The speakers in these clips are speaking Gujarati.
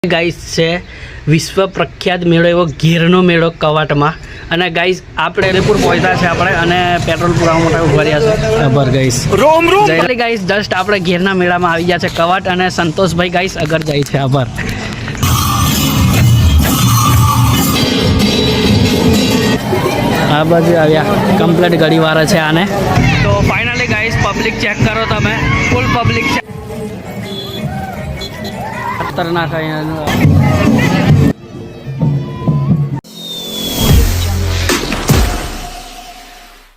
ગાઈસ છે વિશ્વ પ્રખ્યાત મેળો એવો ગીરનો મેળો કવાટમાં અને ગાઈસ આપણે ઉદયપુર પહોંચ્યા છે આપણે અને પેટ્રોલ પુરાવા માટે ઉભા રહ્યા છે આભાર ગાઈસ રોમ ગાઈસ જસ્ટ આપણે ગીરના મેળામાં આવી ગયા છે કવાટ અને સંતોષભાઈ ગાઈસ અગર જાય છે આભાર આ બાજુ આવ્યા કમ્પ્લીટ ગાડીવાળા છે આને તો ફાઇનલી ગાઈસ પબ્લિક ચેક કરો તમે ફૂલ પબ્લિક છે खतरनाक है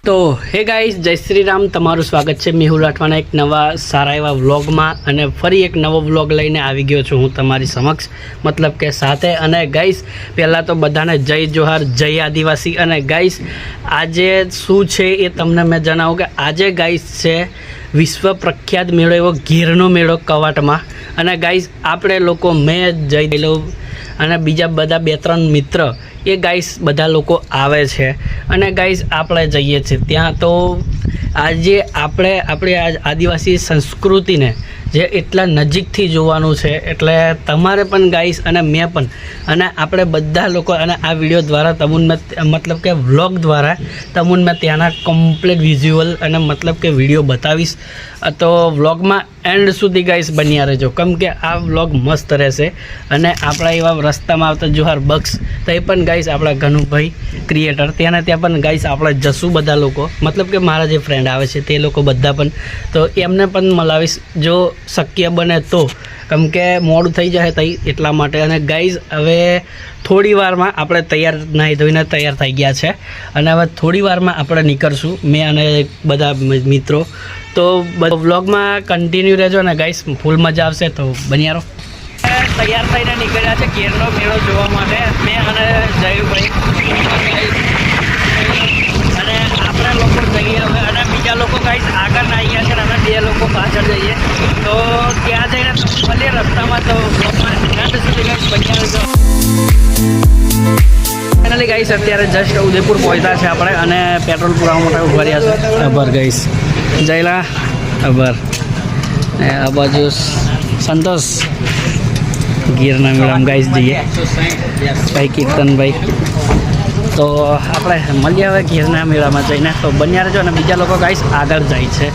तो हे गाइस जय श्री राम तमारू स्वागत है मेहुल राठवाना एक नवा सारा एवा व्लॉग में अने फरी एक नवो व्लॉग लईने आवी गयो छुं हूँ तमारी समक्ष मतलब के साथे अने गाइस पहला तो बधाने जय जोहार जय आदिवासी अने गाइस आजे शुं छे ए तमने मैं जणावुं के आजे गाइस छे विश्व प्रख्यात मेळो एवो गीरनो मेळो कवाटमां अने गाइस आपणे लोको मैं जयलो अने बीजा बधा बे त्रण मित्र ए गाइस बधा लोको आवे छे अने गाइस आपणे जईए छे त्यां तो आजे आपणे आपणी आदिवासी संस्कृति ने जे एटला नजीकथी जोवानुं छे एटले तमारे पण गाइस अने मैं पण अने आपणे बधा लोको अने आ विडियो द्वारा तमुने मतलब के व्लॉग द्वारा तमुने मैं त्याना कम्प्लीट विज्युअल अने मतलब के विडियो बतावीश तो व्लॉग में एंड सुधी गाइस बनिया रहो केम के आ व्लॉग मस्त रहेशे अने आपणा एवा रस्ता में आवता जोहार बक्स तो ए पण गाइस आपणा घनुभाई क्रिएटर त्याने त्या पण गाइस आपणे जसू बधा लोको मतलब के मारा जे फ्रेंड आवे छे ते लोको बधा पण तो एमने पण मलावीश जो शक्य बने तो केम के मोडું થઈ જાય તઈ એટલા માટે અને ગાઈઝ હવે થોડી વારમાં આપણે તૈયાર નાહી ધોઈને તૈયાર થઈ ગયા છે અને હવે થોડી વારમાં આપણે નીકળશું મેં અને બધા મિત્રો તો વ્લોગમાં કન્ટિન્યુ રહેજો અને ગાઈઝ ફૂલ મજા આવશે તો બન્યા રહો તૈયાર થઈને નીકળ્યા છે ગીરનો મેળો જોવા માટે મેં અને જયુભાઈ અને આપણે લોકો જઈએ હવે અને બીજા લોકો ગાઈઝ આગળ આવી ગયા છે અને બે લોકો પાછળ જઈએ તો ત્યાં જઈને ભલે રસ્તામાં તો ઘાટ સુધી ગાઈઝ બન્યા રહેજો ફાઇનલી ગાઈસ અત્યારે જસ્ટ ઉદયપુર પહોંચ્યા છે આપણે અને પેટ્રોલ પુરાવા માટે ઉભા રહ્યા છે આભાર ગાઈસ જયલા આભાર આ બાજુ સંતોષ ગીરના મેળામાં ગાઈસ જઈએ ભાઈ કીર્તનભાઈ તો આપણે મળીએ હવે ગીરના મેળામાં જઈને તો બન્યા રહેજો અને બીજા લોકો ગાઈસ આગળ જાય છે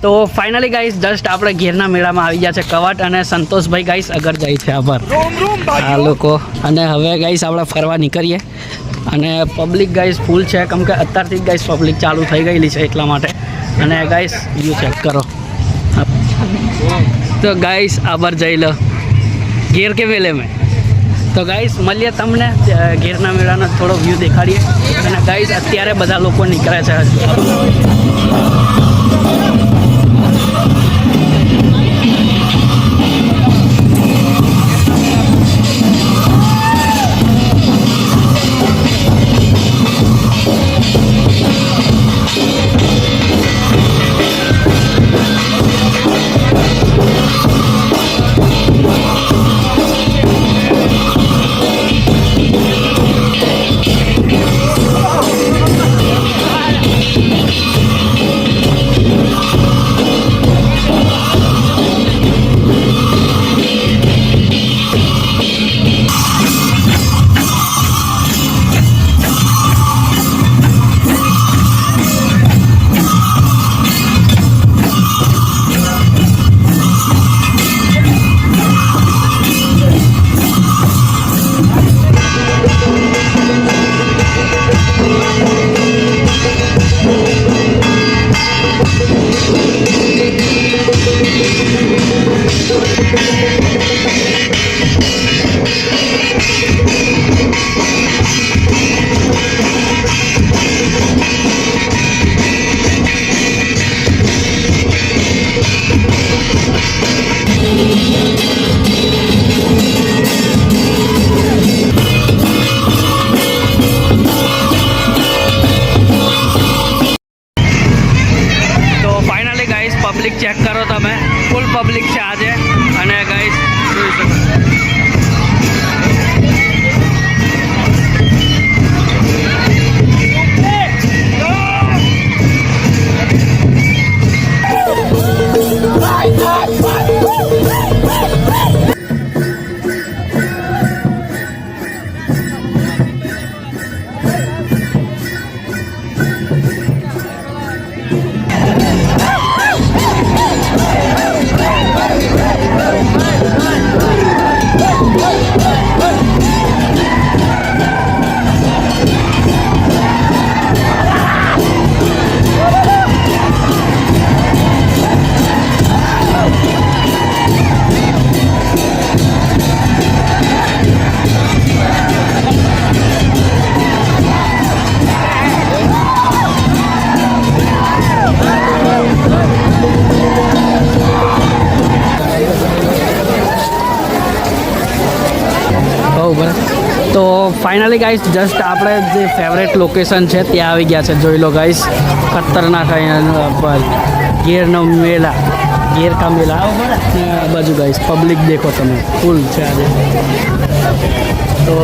तो फाइनली गाइस जस्ट આપણે ગીરના મેળામાં આવી ગયા છે કવાટ અને સંતોષભાઈ ગાઈસ અગર જાય છે આભાર આ લોકો અને હવે ગાઈસ આપણે ફરવા નીકળીએ અને પબ્લિક ગાઈસ ફૂલ છે કેમ કે અત્યારથી ગાઈસ પબ્લિક ચાલુ થઈ ગયેલી છે એટલા માટે અને ગાઈસ વ્યૂ ચેક કરો તો ગાઈસ આભાર જઈ લો ગીર કે વેલે મેં તો ગાઈસ મળીએ તમને ગીરના મેળાનો થોડો વ્યૂ દેખાડીએ અને ગાઈસ અત્યારે બધા લોકો નીકળે છે પબ્લિક ચેક કરો તમે ફૂલ પબ્લિક છે આજે અને ગાઈસ જોઈ શકો ફાઇનલી ગાઈસ જસ્ટ આપણે જે ફેવરેટ લોકેશન છે ત્યાં આવી ગયા છે. જોઈ લો ગાઈસ, ખતરનાક ગેરનો મેલા, ગેર કા મેલા. આ બાજુ ગાઈસ પબ્લિક દેખો તમે, ફૂલ છે આજે. તો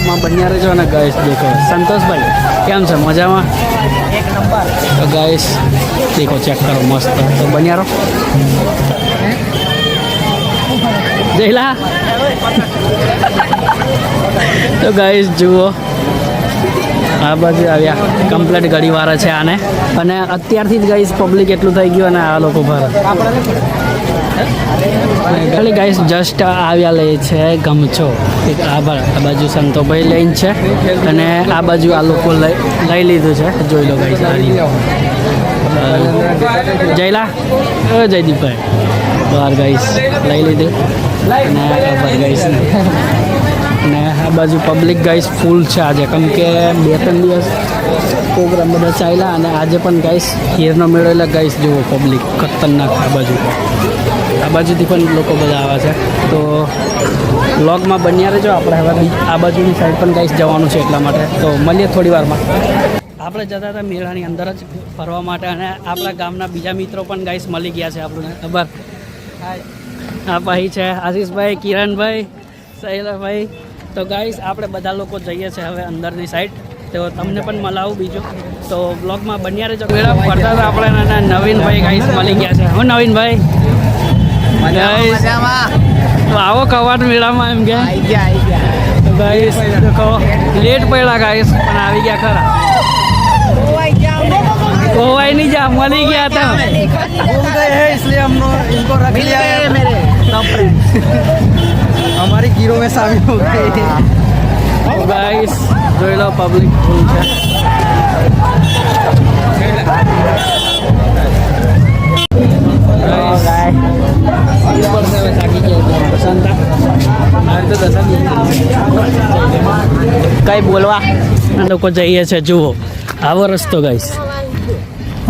માં બન્યા રહેજો ને ગાઈસ. દેખો સંતોષભાઈ કેમ છે, મજામાં? એક નંબર. તો ગાઈસ દેખો, ચેક કરો, મસ્ત. તો બન્યા રહો. જયલા તો ગાઈસ જુઓ, આ બાજુ આવ્યા કમ્પ્લીટ ઘડીવાળા છે આને. અને અત્યારથી જ ગાઈસ પબ્લિક એટલું થઈ ગયું અને આ લોકો ભરે. ખાલી ગાઈસ જસ્ટ આવ્યા લે છે ગમછો. આ બાજુ સંતોભાઈ લઈને છે અને આ બાજુ આ લોકો લઈ લીધું છે. જોઈ લો ગાઈસ, જયલા જયદીપભાઈ બહાર ગાઈસ લઈ લીધું. અને બહાર ગાઈસ અને આ બાજુ પબ્લિક ગાઈસ ફૂલ છે આજે, કેમ કે 2-3 દિવસ પ્રોગ્રામ બધા ચાલ્યા અને આજે પણ ગાઈસ હીરનો મેળો એટલે ગાઈસ જુઓ પબ્લિક ખતરનાક. આ બાજુથી પણ લોકો બધા આવે છે. તો વ્લોગમાં બન્યા રહેજો. આપણે હવે આ બાજુની સાઈડ પણ ગાઈસ જવાનું છે, એટલા માટે તો મળીએ થોડી વારમાં. આપણે જતા હતા મેળાની અંદર જ ફરવા માટે અને આપણા ગામના બીજા મિત્રો પણ ગાઈસ મળી ગયા છે આપણને. ખબર આ ભાઈ છે આશીષભાઈ, કિરણભાઈ, શૈલાભાઈ. તો ગાઈસ આપણે બધા લોકો જઈએ છીએ હવે અંદરની સાઈડ. તો તમને પણ મળાવું બીજું. તો બ્લોગમાં બન્યા રહેજો. મેળા ફરતા હતા આપણે નવીનભાઈ ગાઈસ મળી ગયા છે. હું નવીનભાઈ તો આવો કવાટ મેળામાં એમ કે તો ગાઈસ કહો લેટ પડ્યા ગાઈસ, પણ આવી ગયા ખરા. कोई नहीं जा, मली गया था, घूम गए हैं इसलिए हम इनको रख लिया है मेरे हमारी हीरो में शामिल हो गए. गाइस જોઈ લો પબ્લિક ફૂલ છે. કઈ બોલવા લોકો જઈએ છે. જુઓ આવો રસ્તો ગાઈસ.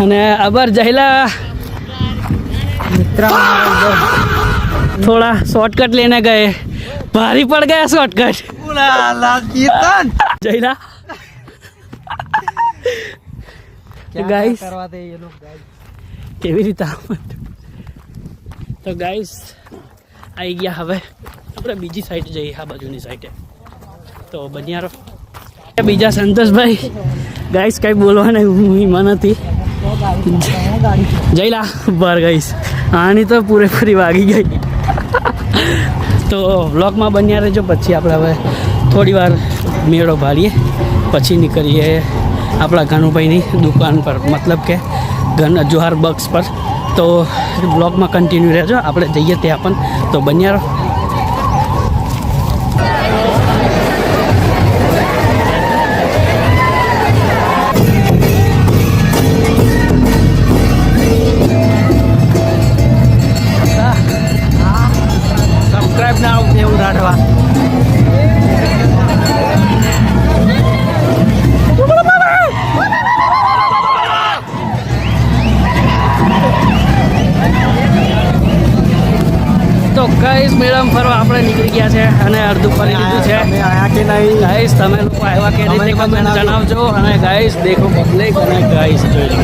અને અબર જયલા थोड़ा शॉर्टकट लेने गए, भारी पड़ गया शॉर्टकट. जयला गाइस કેવી રીતે તો ગાઈસ આવી ગયા. હવે આપણે બીજી સાઈડ જઈએ, આ બાજુની સાઈડે. તો બન્યા રહો. બીજા સંતોષભાઈ ગાઈસ કઈ બોલવાના હિંમત નથી. જયલા બહાર ગાઈસ આની તો પૂરેપૂરી વાગી ગઈ. તો વ્લોગમાં બન્યા રહેજો. પછી આપણે હવે થોડી વાર મેળો ભાળીએ, પછી નીકળીએ આપણા ગણુભાઈની દુકાન પર, મતલબ કે જોહાર બક્સ પર. તો બ્લોગમાં કન્ટિન્યુ રહેજો, આપણે જઈએ ત્યાં પણ. તો બન્યા રહો. સબસ્ક્રાઈબ ના આવશે એવું રાઠવા. તો ગાઈસ મેળામાં ફરવા આપણે નીકળી ગયા છે અને અડધું ફરી લીધું છે. ગાઈસ તમે લોકો આવ્યા કે રીતે કમેન્ટ જણાવજો. અને ગાઈસ દેખો પબ્લિક અને ગાઈસ જોઈ લો.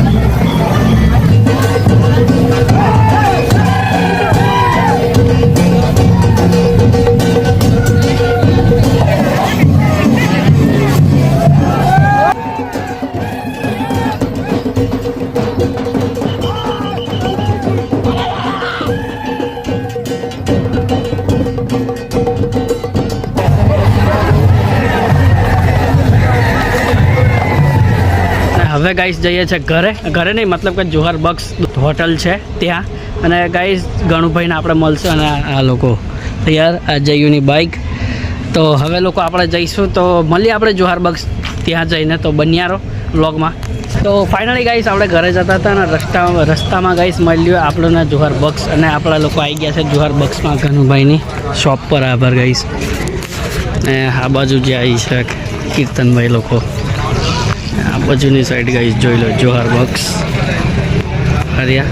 હવે ગાઈસ જઈએ છે ઘરે નહીં, મતલબ કે જોહાર બક્સ હોટલ છે ત્યાં. અને ગાઈસ ગણુભાઈને આપણે મળશે અને આ લોકો તૈયાર, આ જયુની બાઇક. તો હવે લોકો આપણે જઈશું, તો મળીએ આપણે જોહાર બક્સ ત્યાં જઈને. તો બન્યા રહો વ્લોગમાં. તો ફાઇનલી ગાઈસ આપણે ઘરે જતા હતા અને રસ્તામાં ગાઈસ મળ્યું આપણને જોહાર બક્સ. અને આપણા લોકો આવી ગયા છે જોહાર બક્સમાં ગણુભાઈની શોપ પર. આભાર ગાઈસ. ને આ બાજુ જે આવી છે કીર્તનભાઈ લોકો, આ બાજુની સાઈડ ગાઈસ જોઈ લો જોહાર બક્સ હરિયા.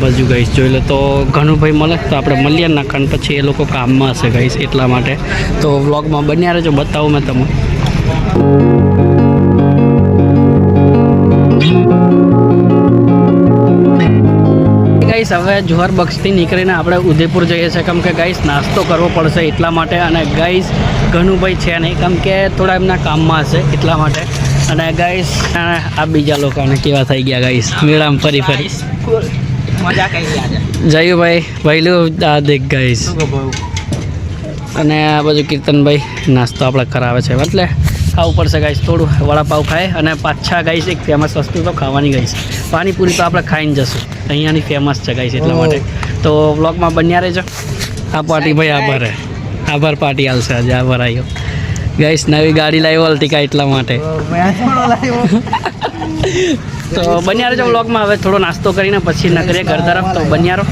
બાજુ ગાઈસ જોઈ લો તો ઘણું ભાઈ મળે તો આપણે મળીએ ના કારણ પછી એ લોકો કામમાં હશે ગાઈસ એટલા માટે તો વ્લોગમાં બન્યા રહેજો બતાવું મેં તમને ગાઈસ હવે જોહર બક્ષથી નીકળીને આપણે ઉદયપુર જઈએ છીએ કેમ કે ગાઈસ નાસ્તો કરવો પડશે એટલા માટે અને ગાઈસ ઘણુભાઈ છે નહીં કેમ કે થોડા એમના કામમાં હશે એટલા માટે અને ગાઈસ આ બીજા લોકોને કેવા થઈ ગયા ગાઈસ મેળામાં ફરી મજા કઈ ગયા જયુભાઈ પહેલું આ દેખ ગાઈસ અને આ બાજુ કીર્તનભાઈ નાસ્તો આપણે કરાવે છે એટલે ખાવું પડશે ગાઈસ થોડું વડાપાવ ખાય અને પાછા ગાઈસ એક ફેમસ વસ્તુ તો ખાવાની ગાઈસ પાણીપુરી તો આપણે ખાઈને જશું અહીંયાની ફેમસ છે ગાઈસ એટલા માટે તો વ્લોગમાં બન્યા રહેજો આ પાર્ટી ભાઈ આભાર પાર્ટી હાલશે આજે આભાર આવ્યો ગાઈસ નવી ગાડી લાવ્યો અલ્ટિકા એટલા માટે તો બન્યા રહેજો વ્લોગમાં હવે થોડો નાસ્તો કરીને પછી નકરીએ ઘર તરફ તો બન્યા રહો